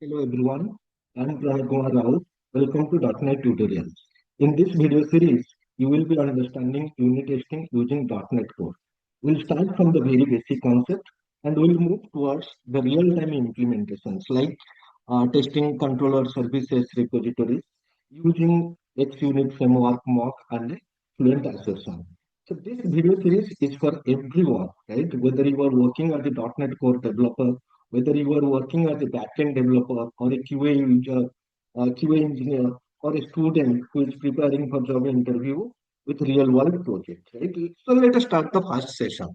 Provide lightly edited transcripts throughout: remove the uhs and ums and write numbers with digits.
Hello everyone, I'm Pranaya Rout. Welcome to .NET Tutorials. In this video series, you will be understanding unit testing using .NET Core. We'll start from the very basic concept and we'll move towards the real-time implementations like testing controller services repositories using xUnit framework mock and fluent assertion. So this video series is for everyone, right? Whether you are working as a .NET Core developer, whether you are working as a backend developer or a QA user, QA engineer, or a student who is preparing for job interview with real world project, right? So let us start the first session.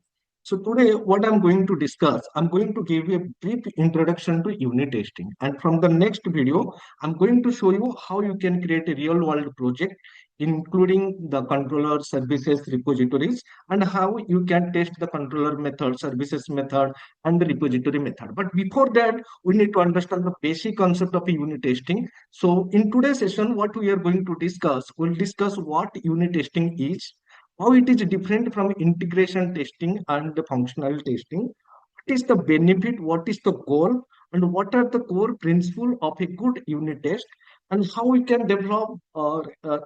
So today, what I'm going to discuss, I'm going to give you a brief introduction to unit testing. And from the next video, I'm going to show you how you can create a real world project, including the controller services repositories and how you can test the controller method, services method, and the repository method. But before that, we need to understand the basic concept of unit testing. So in today's session, what we are going to discuss, we'll discuss what unit testing is, how it is different from integration testing and the functional testing, what is the benefit, what is the goal, and what are the core principles of a good unit test, and how we can develop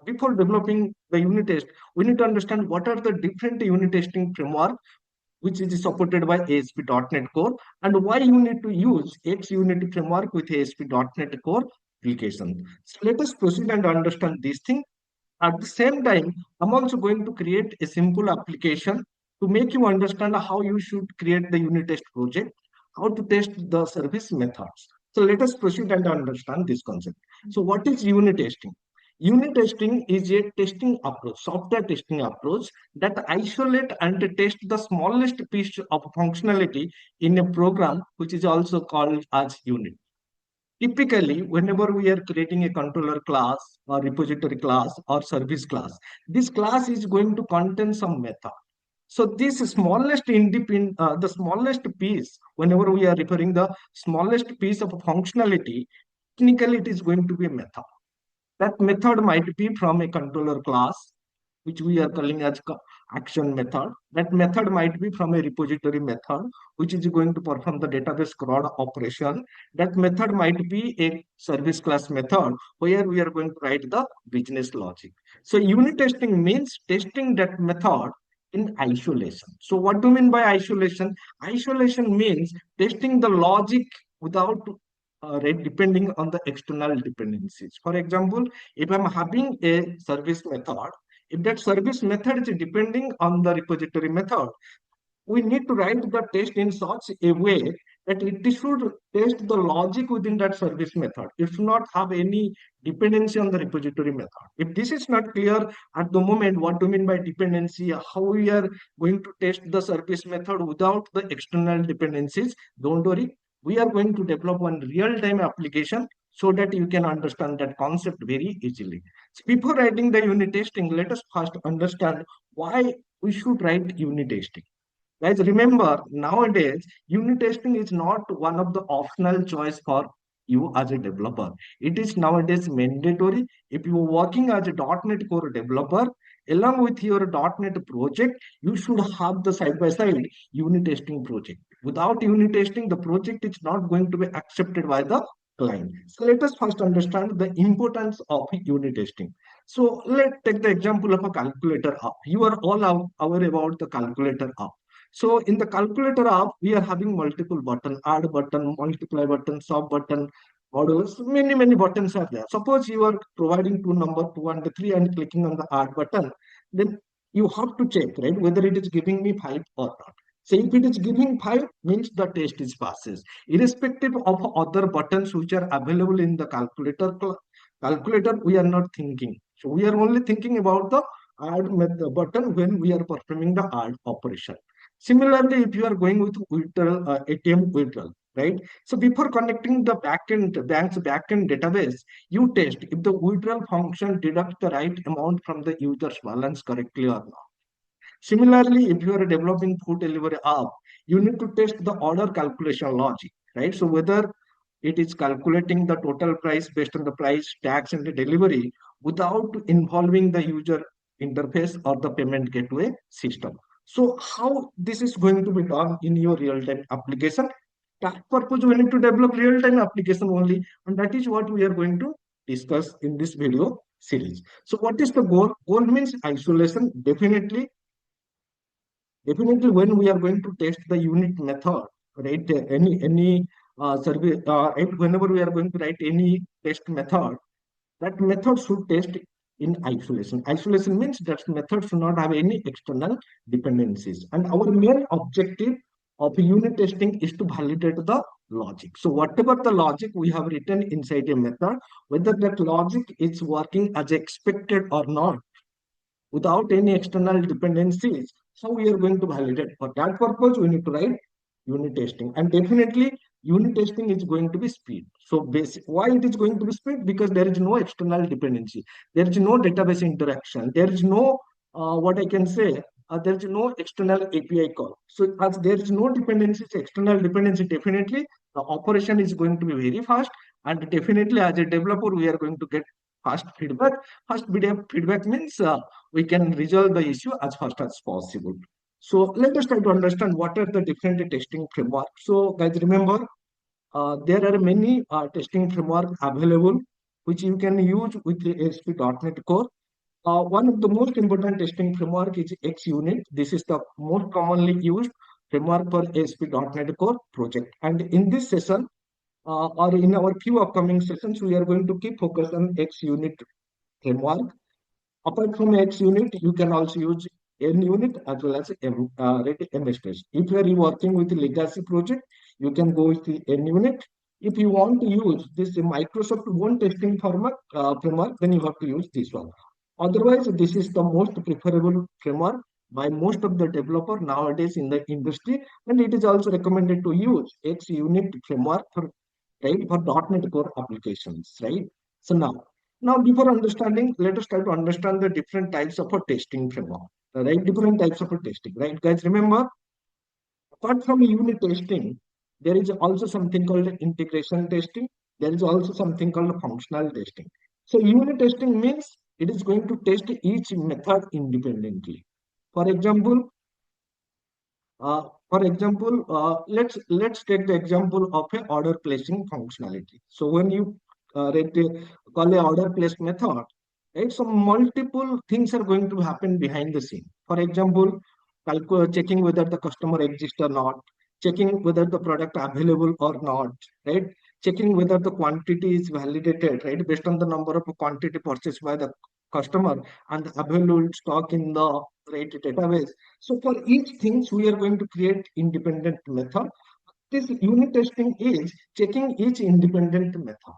before developing the unit test, we need to understand what are the different unit testing framework which is supported by ASP.NET Core, and why you need to use xUnit framework with ASP.NET Core application. So let us proceed and understand this thing. At the same time, I'm also going to create a simple application to make you understand how you should create the unit test project, how to test the service methods. So let us proceed and understand this concept. So what is unit testing? Unit testing is a testing approach, software testing approach that isolate and test the smallest piece of functionality in a program, which is also called as unit. Typically, whenever we are creating a controller class or repository class or service class, this class is going to contain some method. So this the smallest piece, whenever we are referring the smallest piece of functionality, technically it is going to be a method. That method might be from a controller class, which we are calling as action method. That method might be from a repository method, which is going to perform the database crawl operation. That method might be a service class method where we are going to write the business logic. So unit testing means testing that method in isolation. So what do you mean by isolation? Isolation means testing the logic without depending on the external dependencies. For example, if I'm having a service method, if that service method is depending on the repository method, we need to write the test in such a way that it should test the logic within that service method. It should not have any dependency on the repository method. If this is not clear at the moment, what do you mean by dependency, how we are going to test the service method without the external dependencies, don't worry. We are going to develop one real-time application so that you can understand that concept very easily. So before writing the unit testing, let us first understand why we should write unit testing. Guys, remember, nowadays, unit testing is not one of the optional choice for you as a developer. It is nowadays mandatory. If you are working as a .NET Core developer, along with your .NET project, you should have the side-by-side unit testing project. Without unit testing, the project is not going to be accepted by the client. So let us first understand the importance of unit testing. So let's take the example of a calculator app. You are all aware about the calculator app. So in the calculator app, we are having multiple button, add button, multiply button, sub button, models, many buttons are there. Suppose you are providing two number 2 and 3 and clicking on the add button, then you have to check, right, whether it is giving me 5 or not. So if it is giving 5, means the test is passes. Irrespective of other buttons which are available in the calculator, we are not thinking. So we are only thinking about the add method button when we are performing the add operation. Similarly, if you are going with withdrawal, ATM withdrawal, right? So before connecting the bank's backend database, you test if the withdrawal function deducts the right amount from the user's balance correctly or not. Similarly, if you are developing food delivery app, you need to test the order calculation logic, right? So whether it is calculating the total price based on the price, tax, and the delivery without involving the user interface or the payment gateway system. So how this is going to be done in your real-time application? That purpose we need to develop real-time application only, and that is what we are going to discuss in this video series. So what is the goal? Goal means isolation. Definitely when we are going to test the unit method, right? Any survey, whenever we are going to write any test method, that method should test in isolation. Isolation means that method should not have any external dependencies. And our main objective of unit testing is to validate the logic. So whatever the logic we have written inside a method, whether that logic is working as expected or not, without any external dependencies, how we are going to validate. For that purpose, we need to write unit testing. And definitely, unit testing is going to be speed. So why it is going to be speed? Because there is no external dependency. There is no database interaction. There is no, what I can say, there is no external API call. So as there is no dependencies, external dependency, definitely the operation is going to be very fast. And definitely as a developer, we are going to get fast feedback. Fast feedback means we can resolve the issue as fast as possible. So let us try to understand what are the different testing frameworks. So guys, remember, there are many testing frameworks available which you can use with the ASP.NET Core. One of the most important testing framework is xUnit. This is the most commonly used framework for ASP.NET Core project. And in this session, or in our few upcoming sessions, we are going to keep focus on xUnit framework. Apart from xUnit, you can also use NUnit as well as MSTest. If you are working with a legacy project, you can go with the NUnit. If you want to use this Microsoft One testing framework, then you have to use this one. Otherwise, this is the most preferable framework by most of the developer nowadays in the industry, and it is also recommended to use xUnit framework for right for .NET Core applications, right? So now, before understanding, let us try to understand the different types of a testing framework, right? Different types of a testing, right? Guys, remember, apart from unit testing, there is also something called integration testing. There is also something called functional testing. So unit testing means it is going to test each method independently. For example, let's take the example of a order placing functionality. So when you call a order place method, right? So multiple things are going to happen behind the scene. For example, checking whether the customer exists or not, checking whether the product available or not, right? Checking whether the quantity is validated, right? Based on the number of quantity purchased by the customer and the available stock in the right database. So for each things, we are going to create independent method. This unit testing is checking each independent method.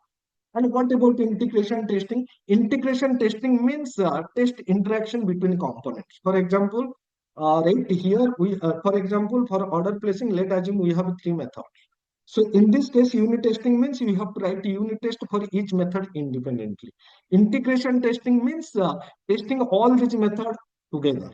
And what about integration testing? Integration testing means test interaction between components. For example, right here, for example, for order placing, let assume we have three methods. So in this case, unit testing means you have to write a unit test for each method independently. Integration testing means testing all these methods together.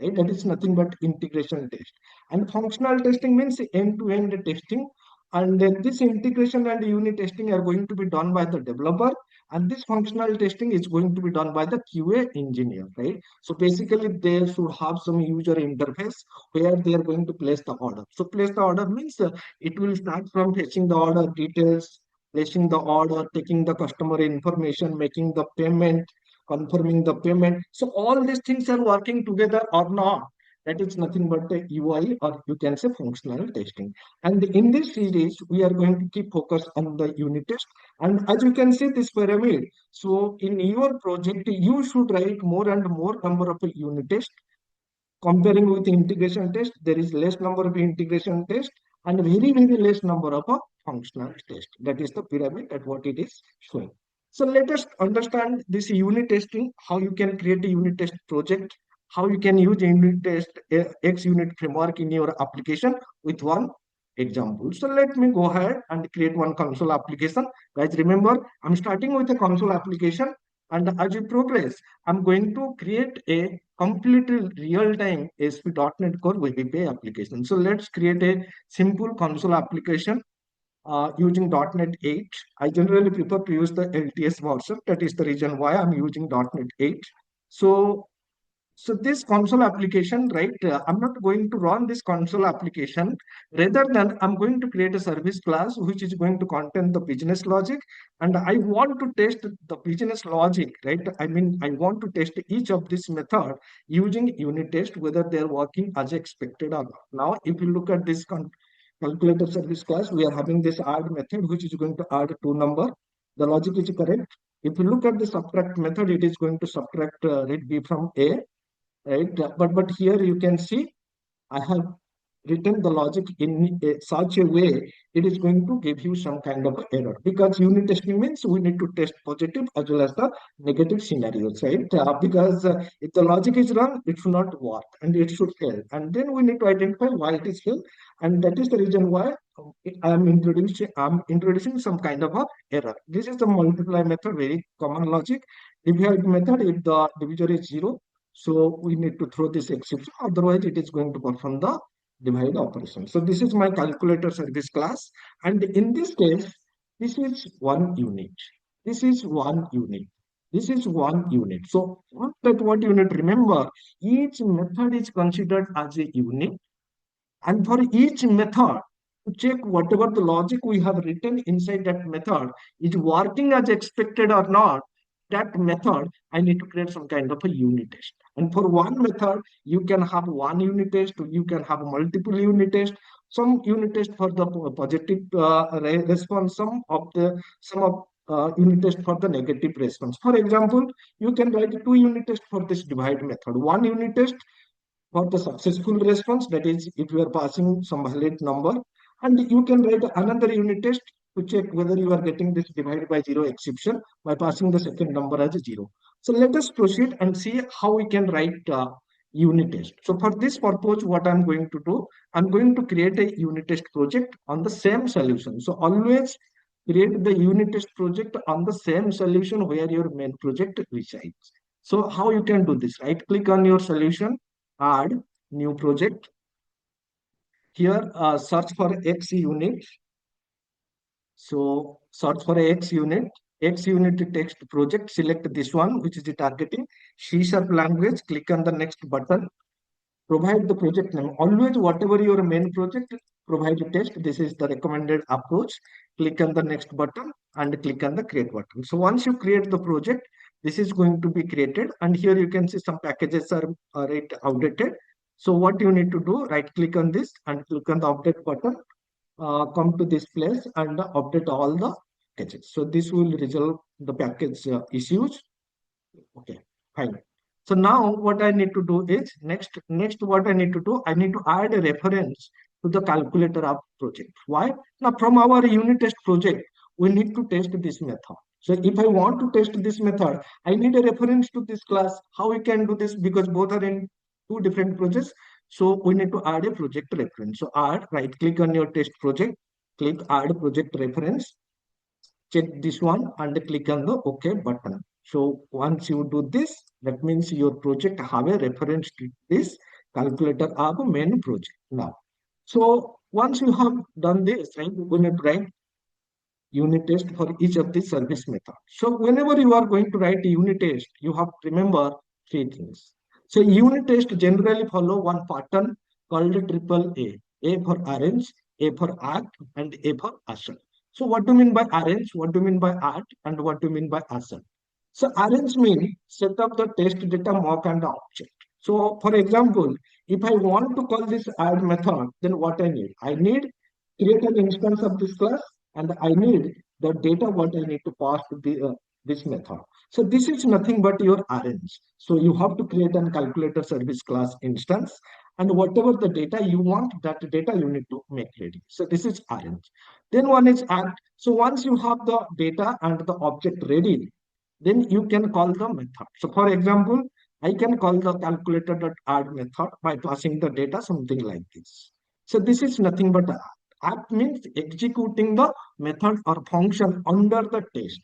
Right? That is nothing but integration test. And functional testing means end-to-end testing. And this integration and unit testing are going to be done by the developer. And this functional testing is going to be done by the QA engineer, right? So basically, they should have some user interface where they are going to place the order. So place the order means it will start from fetching the order details, placing the order, taking the customer information, making the payment, confirming the payment. So all these things are working together or not. That is nothing but the UI, or you can say functional testing. And in this series, we are going to keep focus on the unit test. And as you can see this pyramid, so in your project, you should write more and more number of unit tests. Comparing with integration test, there is less number of integration test and very less number of a functional test. That is the pyramid that what it is showing. So let us understand this unit testing, how you can create a unit test project, how you can use unit test xUnit framework in your application with one example. So let me go ahead and create one console application. Guys, remember, I'm starting with a console application, and as we progress, I'm going to create a completely real-time ASP.NET Core Web API application. So let's create a simple console application using .NET 8. I generally prefer to use the LTS version. That is the reason why I'm using .NET 8. So So this console application, right? I'm not going to run this console application. Rather than I'm going to create a service class which is going to contain the business logic, and I want to test the business logic, right? I mean, I want to test each of this method using unit test whether they are working as expected or not. Now, if you look at this calculator service class, we are having this add method which is going to add two number. The logic is correct. If you look at the subtract method, it is going to subtract read b from a, right? But here you can see I have written the logic in such a way it is going to give you some kind of error, because unit testing means we need to test positive as well as the negative scenarios, right? Because if the logic is wrong, it should not work and it should fail, and then we need to identify why it is fail, and that is the reason why I'm introducing some kind of a error. This is the multiply method, very common logic. Divide method, if the divisor is 0, so we need to throw this exception, otherwise it is going to perform the divide operation. So this is my calculator service class. And in this case, this is one unit. This is one unit. This is one unit. So what unit? Remember, each method is considered as a unit. And for each method, to check whatever the logic we have written inside that method is working as expected or not, that method, I need to create some kind of a unit test. And for one method, you can have one unit test, you can have multiple unit tests, some unit test for the positive response, some of unit test for the negative response. For example, you can write two unit tests for this divide method. One unit test for the successful response, that is if you are passing some valid number, and you can write another unit test to check whether you are getting this divide by zero exception by passing the second number as a zero. So let us proceed and see how we can write unit test. So for this purpose, what I'm going to do, I'm going to create a unit test project on the same solution. So always create the unit test project on the same solution where your main project resides. So how you can do this? Right click on your solution, add new project. Here search for xUnit. So search for xUnit text project, select this one which is the targeting C# language, click on the next button, provide the project name. Always whatever your main project, provide a test. This is the recommended approach. Click on the next button and click on the create button. So once you create the project, this is going to be created, and here you can see some packages are outdated. So what you need to do, right click on this and click on the update button, come to this place and update all the packages. So this will resolve the package issues. Okay, fine. So now what I need to do is next what I need to do, I need to add a reference to the calculator app project. Why? Now from our unit test project, we need to test this method. So if I want to test this method, I need a reference to this class. How we can do this? Because both are in two different projects. So we need to add a project reference. So add, right click on your test project, click add project reference, check this one and click on the OK button. So once you do this, that means your project have a reference to this calculator app main project now. So once you have done this, right, you're going to write unit test for each of the service method. So whenever you are going to write a unit test, you have to remember three things. So unit test generally follow one pattern called triple A. A for arrange, A for act, and A for assert. So what do you mean by arrange? What do you mean by act? And what do you mean by assert? So arrange means set up the test data mock and the object. So for example, if I want to call this add method, then what I need? I need create an instance of this class, and I need the data what I need to pass to this method. So this is nothing but your arrange. So you have to create a calculator service class instance, and whatever the data you want, that data you need to make ready. So this is arrange. Then one is act. So once you have the data and the object ready, then you can call the method. So for example, I can call the calculator.add method by passing the data, something like this. So this is nothing but act means executing the method or function under the test.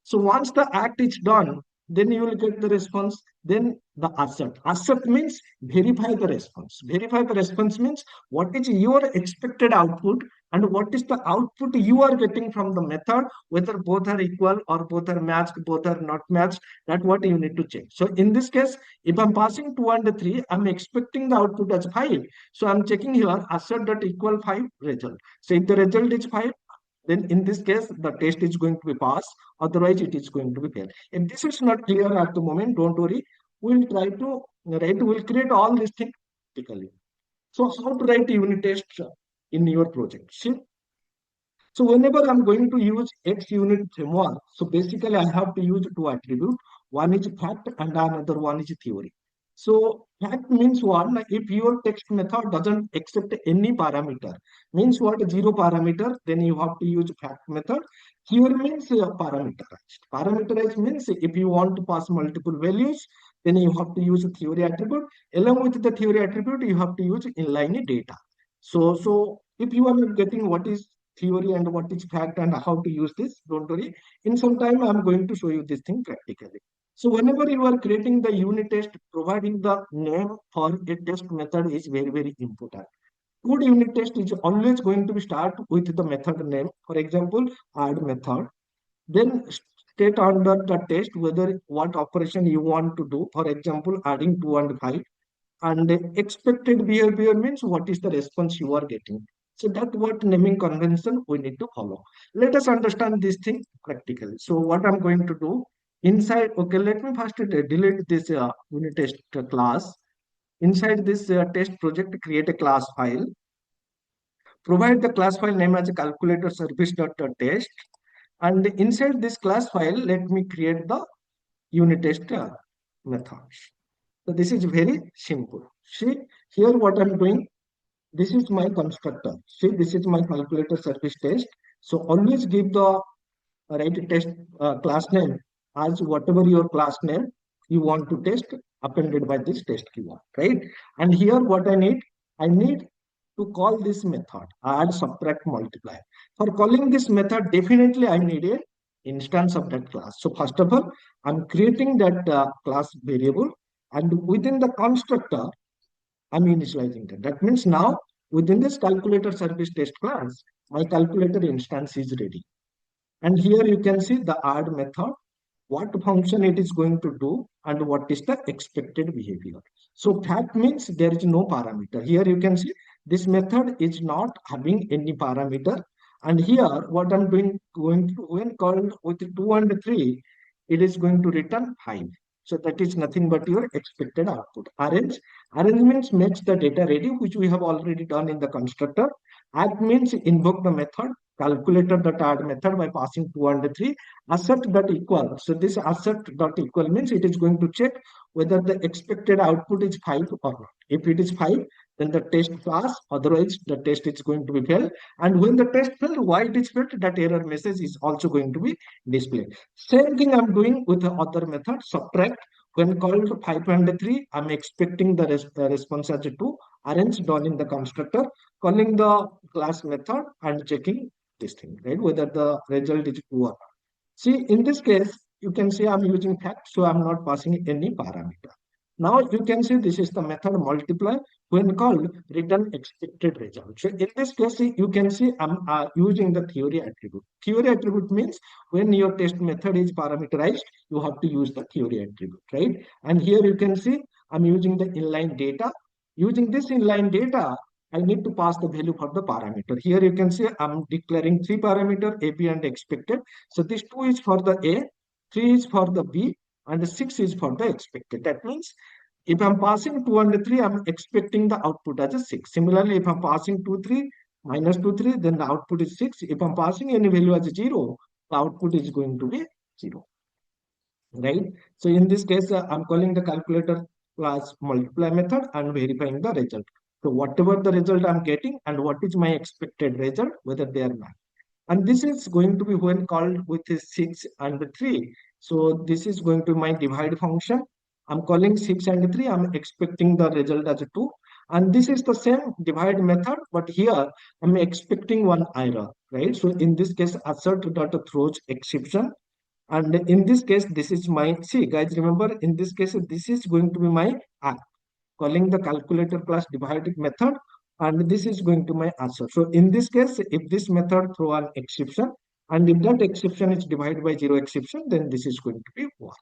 So once the act is done, then you will get the response. Then the assert. Assert means verify the response. Verify the response means what is your expected output. and what is the output you are getting from the method, whether both are equal or both are matched, both are not matched. That what you need to check. So in this case, if I'm passing 2 and 3, I'm expecting the output as 5. So I'm checking here assert that equal 5 result. So if the result is 5, then in this case the test is going to be passed, otherwise it is going to be fail. If this is not clear at the moment, don't worry, we'll try to write, we'll create all these things practically. So how to write unit test in your project? See, so whenever I'm going to use xUnit framework, so basically I have to use two attributes. One is fact and another one is theory. So fact means what? Like if your text method doesn't accept any parameter, means what? Zero parameter, then you have to use fact method. Theory means parameterized. Parameterized means if you want to pass multiple values, then you have to use a theory attribute. Along with the theory attribute, you have to use inline data. So if you are not getting what is theory and what is fact and how to use this, don't worry. In some time, I'm going to show you this thing practically. So whenever you are creating the unit test, providing the name for a test method is very, very important. Good unit test is always going to be start with the method name. For example, add method. Then state under the test whether what operation you want to do. For example, adding 2 and 5. And expected behavior means what is the response you are getting. So that what naming convention we need to follow. Let us understand this thing practically. So what I'm going to do inside, okay, let me first delete this unit test class. Inside this test project, create a class file. Provide the class file name as a calculator service.test. And inside this class file, let me create the unit test methods. So this is very simple. See here what I'm doing. This is my constructor. See, this is my calculator service test. So always give the right test class name as whatever your class name you want to test appended by this test keyword, right? And here what I need to call this method add, subtract, multiply. For calling this method, definitely I need a instance of that class. So first of all, I'm creating that class variable, and within the constructor, I'm initializing that. That means now within this calculator service test class, my calculator instance is ready. And here you can see the add method, what function it is going to do, and what is the expected behavior. So fact means there is no parameter. Here you can see this method is not having any parameter. And here what I'm doing, going to, when called with 2 and 3, it is going to return 5. So that is nothing but your expected output. Arrange means makes the data ready, which we have already done in the constructor. Add means invoke the method, calculator dot add method by passing 2 and 3. Assert dot equal. So this assert dot equal means it is going to check whether the expected output is 5 or not. If it is 5, then the test pass, otherwise the test is going to be failed. And when the test fails, why it is failed, that error message is also going to be displayed. Same thing I'm doing with the other method, subtract. When called 5 and 3, I'm expecting the response as a 2. Arrange done in the constructor, calling the class method and checking this thing, right? Whether the result is 2 or not. See, in this case, you can see I'm using fact, so I'm not passing any parameter. Now you can see this is the method multiply. When called, return expected result. So in this case, you can see I'm using the theory attribute. Theory attribute means when your test method is parameterized, you have to use the theory attribute, right? And here you can see I'm using the inline data. Using this inline data, I need to pass the value for the parameter. Here you can see I'm declaring 3 parameter, A, B, and expected. So this 2 is for the A, 3 is for the B, and 6 is for the expected. That means if I'm passing 2 and 3, I'm expecting the output as a 6. Similarly, if I'm passing 2, 3, minus 2, 3, then the output is 6. If I'm passing any value as a 0, the output is going to be 0. Right? So in this case, I'm calling the calculator class multiply method and verifying the result. So whatever the result I'm getting and what is my expected result, whether they are matched. And this is going to be when called with a 6 and 3. So this is going to be my divide function. I'm calling 6 and 3. I'm expecting the result as a 2. And this is the same divide method, but here I'm expecting one error, right? So in this case, assert dot throws exception. And in this case, this is my, see guys, remember in this case, this is going to be my app. Calling the calculator class divided method and this is going to my assert. So in this case, if this method throw an exception, and if that exception is divided by zero exception, then this is going to be 1.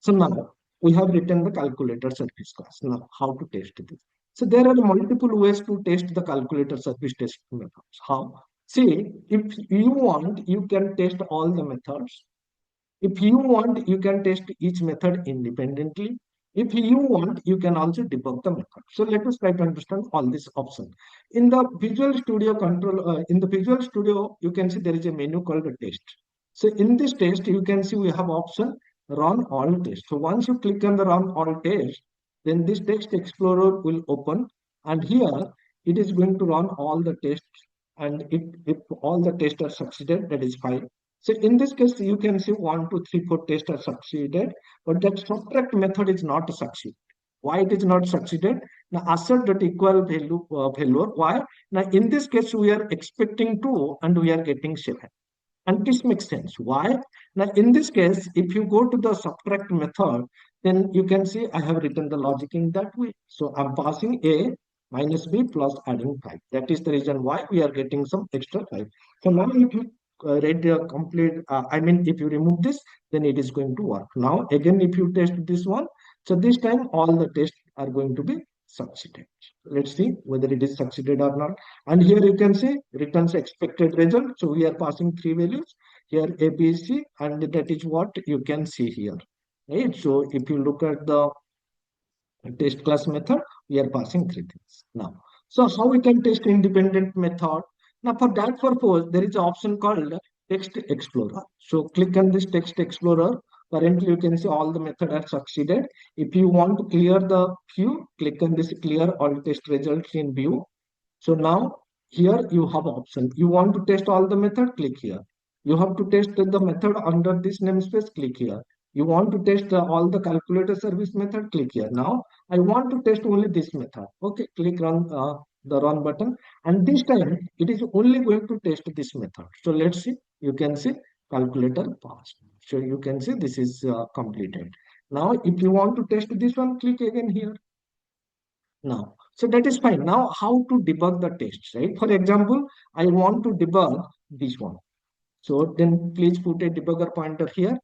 So now we have written the calculator service class. Now how to test this? So there are multiple ways to test the calculator service test methods. How? See, if you want, you can test all the methods. If you want, you can test each method independently. If you want, you can also debug the method. So let us try to understand all these options. In the Visual Studio in the Visual Studio, you can see there is a menu called a test. So in this test, you can see we have option run all test. So once you click on the run all test, then this text explorer will open, and here it is going to run all the tests. And if all the tests are succeeded, that is fine. So in this case, you can see 1, 2, 3, 4 tests are succeeded, but that subtract method is not succeed. Why it is not succeeded? Now assert that equal value failure. Why? Now in this case, we are expecting 2 and we are getting 7. And this makes sense. Why? Now in this case, if you go to the subtract method, then you can see I have written the logic in that way. So I'm passing A minus B plus adding 5. That is the reason why we are getting some extra 5. So now if you read the complete, I mean, if you remove this, then it is going to work. Now, again, if you test this one, so this time all the tests are going to be succeeded. Let's see whether it is succeeded or not. And here you can see returns expected result. So we are passing 3 values here, A, B, C, and that is what you can see here. Right. So if you look at the test class method, we are passing 3 things now. So how we can test independent method? Now for that purpose, there is an option called text explorer. So click on this text explorer. Currently, you can see all the methods are succeeded. If you want to clear the view, click on this clear all test results in view. So now here you have option. You want to test all the method, click here. You have to test the method under this namespace, click here. You want to test all the calculator service method, click here. Now I want to test only this method. Okay, click run the run button, and this time it is only going to test this method. So let's see. You can see calculator passed. So you can see this is completed. Now if you want to test this one, click again here. Now, so that is fine. Now, how to debug the tests, right? For example, I want to debug this one. So then please put a debugger pointer here,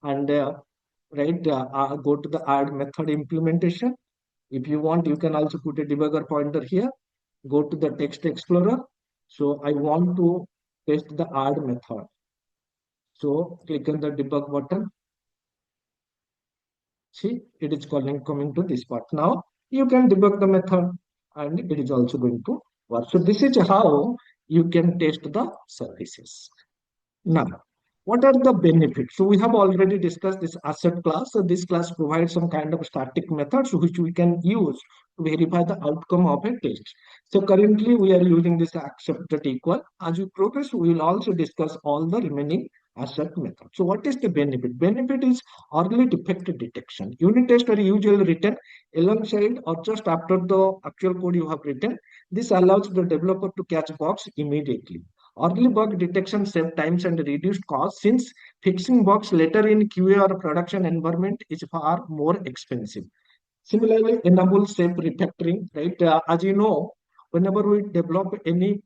and go to the add method implementation. If you want, you can also put a debugger pointer here. Go to the text explorer. So I want to test the add method. So click on the debug button. See, it is coming to this part. Now you can debug the method, and it is also going to work. So this is how you can test the services. Now, what are the benefits? So we have already discussed this assert class. So this class provides some kind of static methods which we can use to verify the outcome of a test. So currently we are using this accept equal. As we progress, we will also discuss all the remaining assert methods. So what is the benefit? Benefit is early defect detection. Unit tests are usually written alongside or just after the actual code you have written. This allows the developer to catch bugs immediately. Early bug detection saves times and reduced costs, since fixing bugs later in QA or production environment is far more expensive. Similarly, enable safe refactoring, right? As you know, whenever we develop any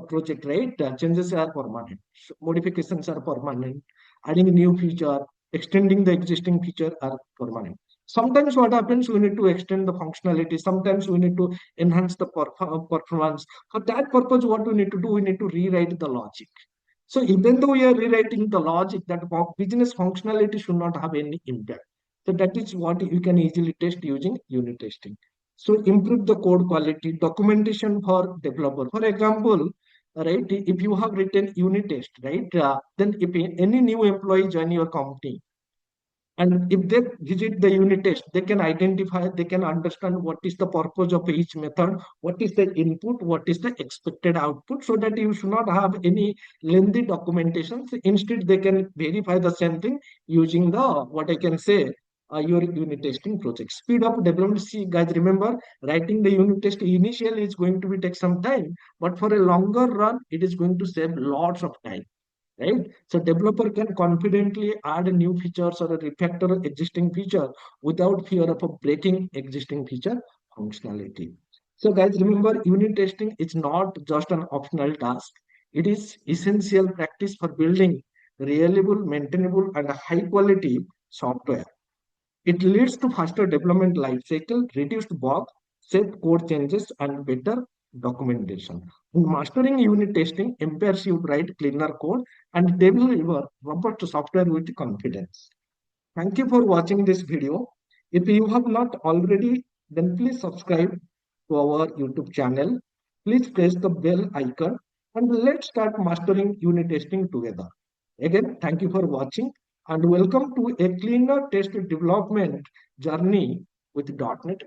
project, right, changes are permanent, modifications are permanent, adding new feature, extending the existing feature are permanent. Sometimes what happens, we need to extend the functionality. Sometimes we need to enhance the performance. For that purpose, what we need to do, we need to rewrite the logic. So even though we are rewriting the logic, that business functionality should not have any impact. So that is what you can easily test using unit testing. So improve the code quality, documentation for developer. For example, right, if you have written unit test, right, then if any new employee join your company, and if they visit the unit test, they can identify, they can understand what is the purpose of each method, what is the input, what is the expected output, so that you should not have any lengthy documentation. So instead, they can verify the same thing using the, what I can say, your unit testing project. Speed up development. See, guys, remember, writing the unit test initially is going to be take some time, but for a longer run, it is going to save lots of time, right? So developer can confidently add new features or refactor existing feature without fear of breaking existing feature functionality. So guys, remember unit testing is not just an optional task. It is essential practice for building reliable, maintainable and high quality software. It leads to faster development life cycle, reduced bug, safe code changes, and better documentation. Mastering unit testing empowers you to write cleaner code and deliver robust software with confidence. Thank you for watching this video. If you have not already, then please subscribe to our YouTube channel. Please press the bell icon and let's start mastering unit testing together. Again, thank you for watching and welcome to a cleaner test development journey with .NET